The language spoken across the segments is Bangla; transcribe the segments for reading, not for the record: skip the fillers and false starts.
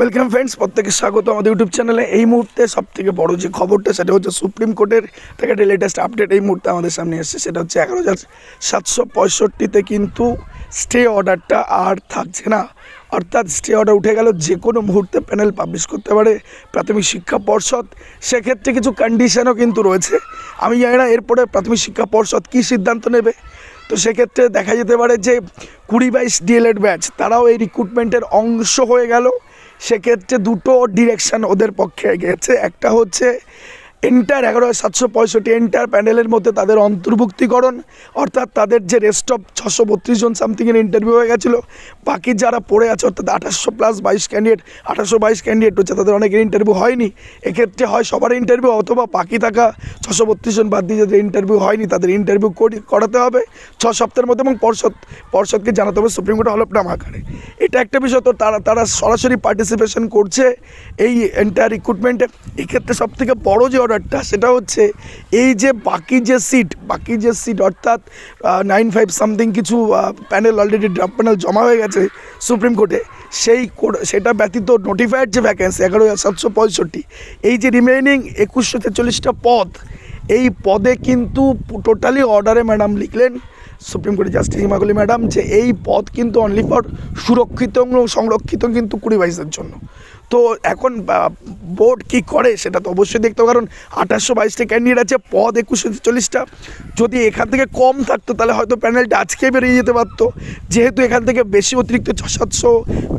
ওয়েলকাম ফ্রেন্ডস, প্রত্যেকে স্বাগত আমাদের ইউটিউব চ্যানেলে। এই মুহূর্তে সবথেকে বড় যে খবরটা সেটা হচ্ছে সুপ্রিম কোর্টের থেকে একটা লেটেস্ট আপডেট এই মুহূর্তে আমাদের সামনে এসেছে। সেটা হচ্ছে 11,765-তে কিন্তু স্টে অর্ডারটা আর থাকছে না, অর্থাৎ স্টে অর্ডার উঠে গেল। যে কোনো মুহূর্তে প্যানেল পাবলিশ করতে পারে প্রাথমিক শিক্ষা পর্ষদ। সেক্ষেত্রে কিছু কন্ডিশনও কিন্তু রয়েছে। আমি জানি না এরপরে প্রাথমিক শিক্ষা পর্ষদ কী সিদ্ধান্ত নেবে। তো সেক্ষেত্রে দেখা যেতে পারে যে 20-22 ডিএলএড ব্যাচ তারাও এই রিক্রুটমেন্টের অংশ হয়ে গেল। সেক্ষেত্রে দুটো ডিরেকশান ওদের পক্ষে গেছে। একটা হচ্ছে এন্টার 11,765 এন্টার প্যানেলের মধ্যে তাদের অন্তর্ভুক্তিকরণ, অর্থাৎ তাদের যে রেস্ট অফ 632 জন সামথিংয়ের ইন্টারভিউ হয়ে গেছিলো, বাকি যারা পড়ে আছে অর্থাৎ 1822 ক্যান্ডিডেট, 1822 ক্যান্ডিডেট হচ্ছে, তাদের অনেকের ইন্টারভিউ হয়নি। এক্ষেত্রে হয় সবার ইন্টারভিউ অথবা বাকি থাকা 632 জন বাদ দিয়ে যাদের ইন্টারভিউ হয়নি তাদের ইন্টারভিউ করাতে হবে 6 সপ্তাহের মধ্যে, এবং পর্ষদকে জানাতে হবে সুপ্রিম কোর্টে হলফনামা আকারে। এটা একটা বিষয়। তো তারা সরাসরি পার্টিসিপেশন করছে এই এন্টায়ার রিক্রুটমেন্টে। এক্ষেত্রে সবথেকে বড় যে অর্ডারটা সেটা হচ্ছে এই যে বাকি যে সিট অর্থাৎ 95 সামথিং কিছু প্যানেল অলরেডি ড্রাফট প্যানেল জমা হয়ে গেছে সুপ্রিম কোর্টে। সেটা ব্যতীত নোটিফাইড যে ভ্যাকেন্সি 11,765, এই যে রিমেইনিং 2143টা পদ, এই পদে কিন্তু টোটালি অর্ডারে ম্যাডাম লিখলেন সুপ্রিম কোর্টের জাস্টিস হিমাকলি ম্যাডাম যে এই পদ কিন্তু অনলি ফর সুরক্ষিত এবং সংরক্ষিত কিন্তু 20-22-এর জন্য। তো এখন বোর্ড কী করে সেটা তো অবশ্যই দেখতে হবে, কারণ 1822টা ক্যান্ডিডেট আছে, পদ 2143টা। যদি এখান থেকে কম থাকতো তাহলে হয়তো প্যানেলটা আজকেই বেরিয়ে যেতে পারতো। যেহেতু এখান থেকে বেশি অতিরিক্ত 600-700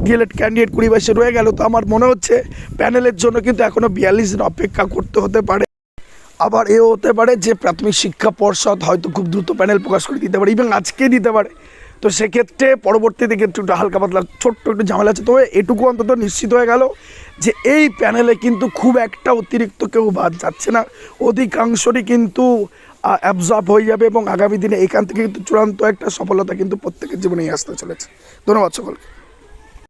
ডিএলএড ক্যান্ডিডেট 20-22-এ রয়ে গেল, তো আমার মনে হচ্ছে প্যানেলের জন্য কিন্তু এখনও 42 দিন অপেক্ষা করতে হতে পারে। আবার এও হতে পারে যে প্রাথমিক শিক্ষা পর্ষদ হয়তো খুব দ্রুত প্যানেল প্রকাশ করে দিতে পারে, এবং আজকেই দিতে পারে। তো সেক্ষেত্রে পরবর্তীতে একটু হালকা পাতলা ছোট্ট একটু ঝামেলা আছে। তবে এটুকু অন্তত নিশ্চিত হয়ে গেল যে এই প্যানেলে কিন্তু খুব একটা অতিরিক্ত কেউ বাদ যাচ্ছে না, অধিকাংশরই কিন্তু অ্যাবজর্ব হয়ে যাবে, এবং আগামী দিনে এখান থেকে কিন্তু চূড়ান্ত একটা সফলতা কিন্তু প্রত্যেকের জীবনেই আসতে চলেছে। ধন্যবাদ সকলকে।